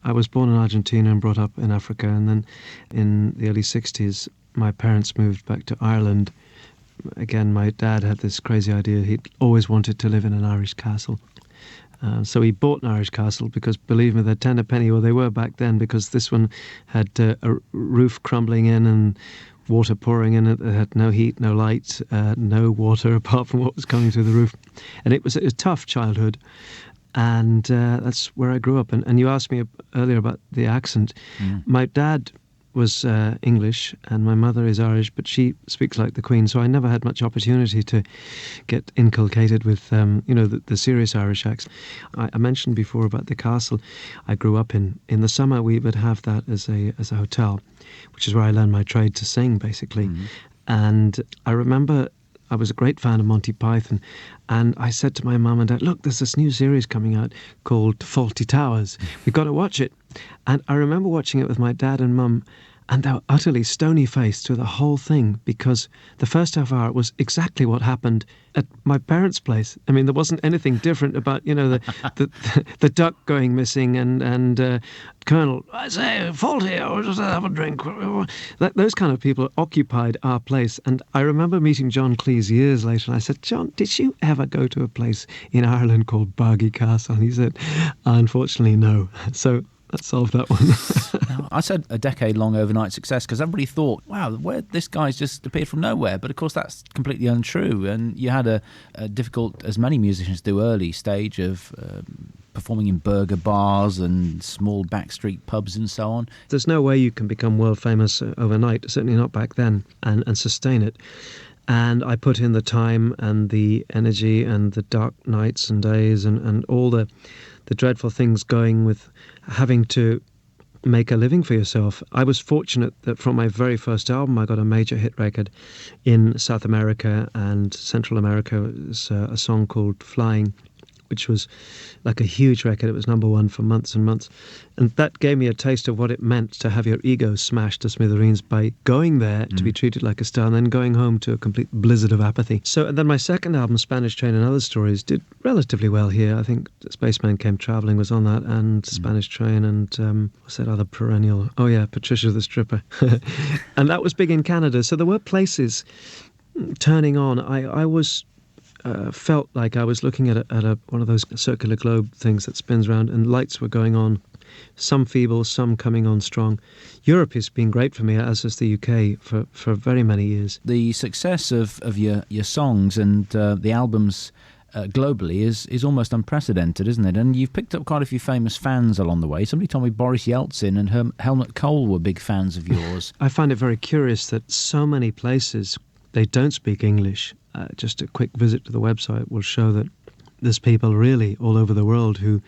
I was born in Argentina and brought up in Africa, and then in the early 60s, my parents moved back to Ireland. Again, my dad had this crazy idea. He'd always wanted to live in an Irish castle. So he bought an Irish castle because, believe me, they're 10 a penny, or they were back then, because this one had a roof crumbling in and water pouring in it. It had no heat, no light, no water apart from what was coming through the roof. And it was a tough childhood. And that's where I grew up. And you asked me earlier about the accent. My dad was English and my mother is Irish, but she speaks like the Queen, so I never had much opportunity to get inculcated with the serious Irish accent. I mentioned before about the castle I grew up in. In the summer we would have that as a hotel, which is where I learned my trade to sing, basically. And I remember I was a great fan of Monty Python, and I said to my mum and dad, look, there's this new series coming out called Fawlty Towers. We've got to watch it. And I remember watching it with my dad and mum, and they were utterly stony-faced through the whole thing, because the first half hour was exactly what happened at my parents' place. I mean, there wasn't anything different about, the duck going missing and Colonel, I say, Fawlty, I'll just have a drink. Those kind of people occupied our place. And I remember meeting John Cleese years later, and I said, John, did you ever go to a place in Ireland called Bargy Castle? And he said, unfortunately, no. So that solved that one. Now, I said a decade-long overnight success because everybody thought, wow, where this guy's just appeared from nowhere. But of course, that's completely untrue. And you had a difficult, as many musicians do, early stage of performing in burger bars and small backstreet pubs and so on. There's no way you can become world famous overnight, certainly not back then, and sustain it. And I put in the time and the energy and the dark nights and days and all the dreadful things going with having to make a living for yourself. I was fortunate that from my very first album I got a major hit record in South America and Central America. It was a song called Flying, which was like a huge record. It was number one for months and months. And that gave me a taste of what it meant to have your ego smashed to smithereens by going there to be treated like a star and then going home to a complete blizzard of apathy. So, and then my second album, Spanish Train and Other Stories, did relatively well here. I think Spaceman Came Travelling was on that, and Spanish Train, and what's that other perennial? Oh yeah, Patricia the Stripper. And that was big in Canada. So there were places turning on. I was... felt like I was looking at one of those circular globe things that spins around, and lights were going on, some feeble, some coming on strong. Europe has been great for me, as has the UK, for very many years. The success of your songs and the albums globally is almost unprecedented, isn't it? And you've picked up quite a few famous fans along the way. Somebody told me Boris Yeltsin and Helmut Kohl were big fans of yours. I find it very curious that so many places, they don't speak English. Just a quick visit to the website will show that there's people really all over the world who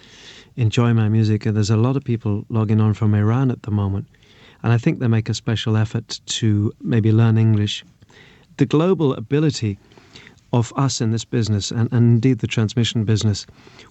enjoy my music, and there's a lot of people logging on from Iran at the moment, and I think they make a special effort to maybe learn English. The global ability of us in this business, and indeed the transmission business,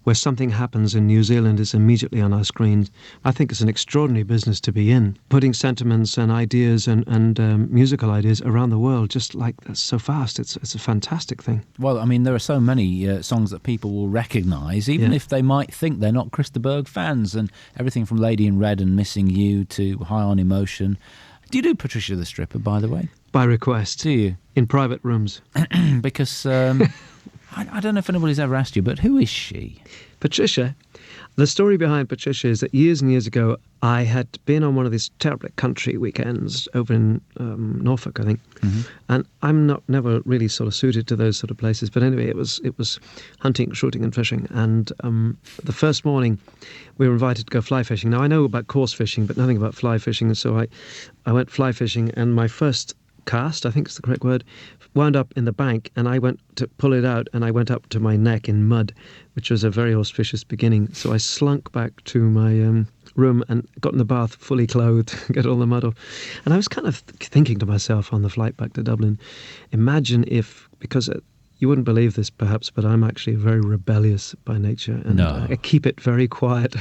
where something happens in New Zealand is immediately on our screens. I think it's an extraordinary business to be in, putting sentiments and ideas and musical ideas around the world just like that's so fast. It's a fantastic thing. Well, I mean, there are so many songs that people will recognise, even if they might think they're not Chris de Burgh fans, and everything from Lady in Red and Missing You to High on Emotion. Do you do Patricia the Stripper, by the way? By request. Do you? In private rooms. Because I don't know if anybody's ever asked you, but who is she? Patricia. The story behind Patricia is that years and years ago, I had been on one of these terrible country weekends over in Norfolk, I think. And I'm never really sort of suited to those sort of places. But anyway, it was hunting, shooting and fishing. And the first morning, we were invited to go fly fishing. Now, I know about coarse fishing, but nothing about fly fishing. And so I went fly fishing, and my first cast, I think is the correct word, wound up in the bank, and I went to pull it out, and I went up to my neck in mud, which was a very auspicious beginning. So I slunk back to my room and got in the bath fully clothed, get all the mud off. And I was kind of thinking to myself on the flight back to Dublin, imagine if, because you wouldn't believe this perhaps, but I'm actually very rebellious by nature, and I keep it very quiet.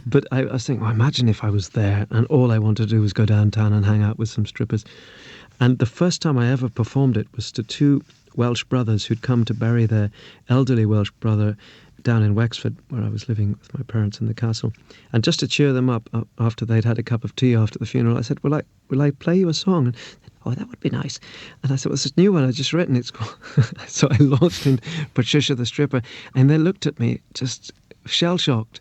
But I was thinking, well, imagine if I was there and all I wanted to do was go downtown and hang out with some strippers. And the first time I ever performed it was to two Welsh brothers who'd come to bury their elderly Welsh brother down in Wexford, where I was living with my parents in the castle. And just to cheer them up, after they'd had a cup of tea after the funeral, I said, will I play you a song? And, oh, that would be nice. And I said, well, it's this new one I just written. It's called... So I launched in Patricia the Stripper, and they looked at me just shell-shocked.